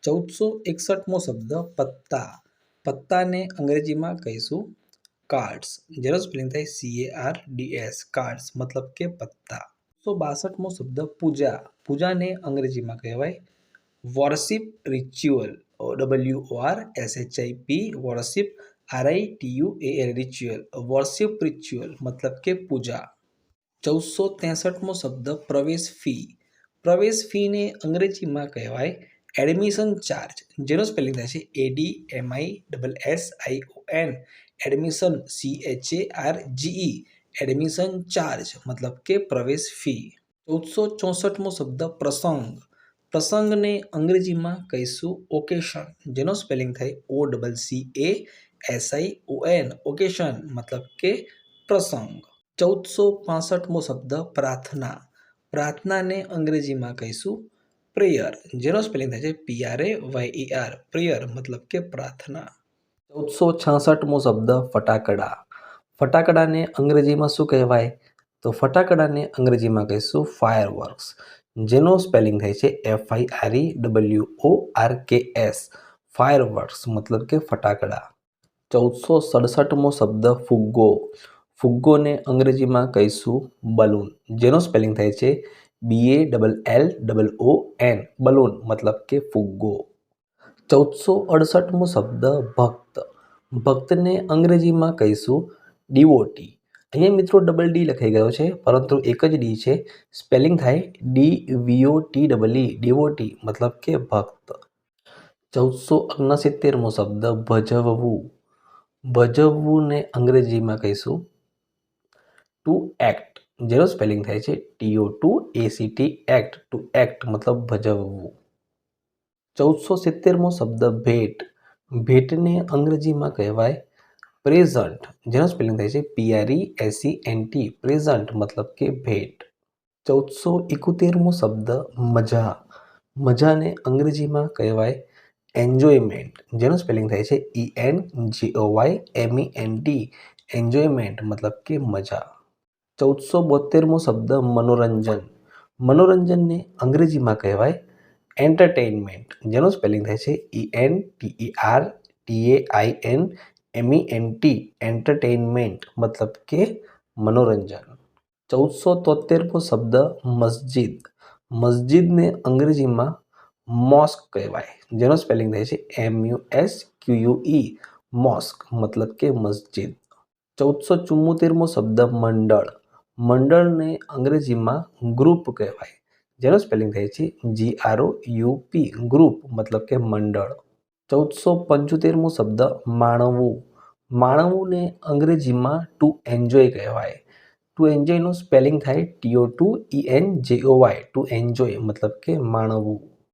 1461મો શબ્દ પત્તા. પત્તાને અંગ્રેજીમાં કહીશું કાર્ડ્સ, જેનો સ્પેલિંગ થાય CARDS, કાર્ડ્સ મતલબ કે પત્તા. 162મો શબ્દ પૂજા. પૂજાને અંગ્રેજીમાં કહેવાય worship ritual, WORSHIP, worship RITUAL, ritual, worship ritual મતલબ કે પૂજા. 1463મો શબ્દ પ્રવેશ ફી. પ્રવેશ ફીને અંગ્રેજીમાં કહેવાય એડમિશન ચાર્જ, જેનો સ્પેલિંગ થાય છે ADMISSION, admission CHARGE, admission charge મતલબ કે પ્રવેશ ફી. 1464મો શબ્દ પ્રસંગ. પ્રસંગને અંગ્રેજીમાં કહીશું ઓકેશન, જેનો સ્પેલિંગ થાય OCCASION, ઓકેશન મતલબ કે પ્રસંગ. 1465મો શબ્દ પ્રાર્થના. પ્રાર્થનાને અંગ્રેજીમાં કહીશું પ્રેયર, જેનો સ્પેલિંગ થાય છે PRAYER, પ્રેયર મતલબ કે પ્રાર્થના. 1466મો શબ્દ ફટાકડા. ફટાકડાને અંગ્રેજીમાં શું કહેવાય? તો ફટાકડાને અંગ્રેજીમાં કહીશું ફાયરવર્ક્સ, જેનો સ્પેલિંગ થાય છે FIREWORKS, ફાયરવર્ક્સ મતલબ કે ફટાકડા. 1467મો શબ્દ ફુગ્ગો. ફુગ્ગોને અંગ્રેજીમાં કહીશું બલૂન, જેનો સ્પેલિંગ થાય છે BALLOON, બલૂન મતલબ કે ફુગ્ગો. 1468મો શબ્દ ભક્ત. ભક્તને અંગ્રેજીમાં કહીશું ડિવોટી. અહીંયા મિત્રો ડબલ ડી લખાઈ ગયો છે, પરંતુ એક જ ડી છે. સ્પેલિંગ થાય DVOTEE, ડિવોટી મતલબ કે ભક્ત. 1469મો શબ્દ ભજવવું. ભજવવુંને અંગ્રેજીમાં કહીશું ટુ એક્ટ, જેનો સ્પેલિંગ થાય છે TO2ACT, એક્ટ, ટુ એક્ટ મતલબ ભજવવું. 1470મો શબ્દ ભેટ. ભેટને અંગ્રેજીમાં કહેવાય પ્રેઝન્ટ, જેનો સ્પેલિંગ થાય છે PRESENT, પ્રેઝન્ટ મતલબ કે ભેટ. 1471મો શબ્દ મજા. મજાને અંગ્રેજીમાં કહેવાય એન્જોયમેન્ટ, જેનો સ્પેલિંગ થાય છે ENJOYMENT, એન્જોયમેન્ટ મતલબ કે મજા. 1472મો શબ્દ મનોરંજન. મનોરંજનને અંગ્રેજીમાં કહેવાય એન્ટરટેઇનમેન્ટ, જેનો સ્પેલિંગ થાય છે ENTERTAINMENT, એન્ટરટેઇનમેન્ટ મતલબ કે મનોરંજન. 1473મો શબ્દ મસ્જિદ. મસ્જિદને અંગ્રેજીમાં મોસ્ક કહેવાય, જેનો સ્પેલિંગ થાય છે MUSQUE, મોસ્ક મતલબ કે મસ્જિદ. 1474મો શબ્દ મંડળ. મંડળને અંગ્રેજીમાં ગ્રુપ કહેવાય, જેનો સ્પેલિંગ થાય છે GROUP, ગ્રુપ મતલબ કે મંડળ. 1475મો શબ્દ માણવું. માણવુંને અંગ્રેજીમાં ટુ એન્જોય કહેવાય. ટુ એન્જોયનું સ્પેલિંગ થાય TO2ENJOY, ટુ એન્જોય મતલબ કે માણવું.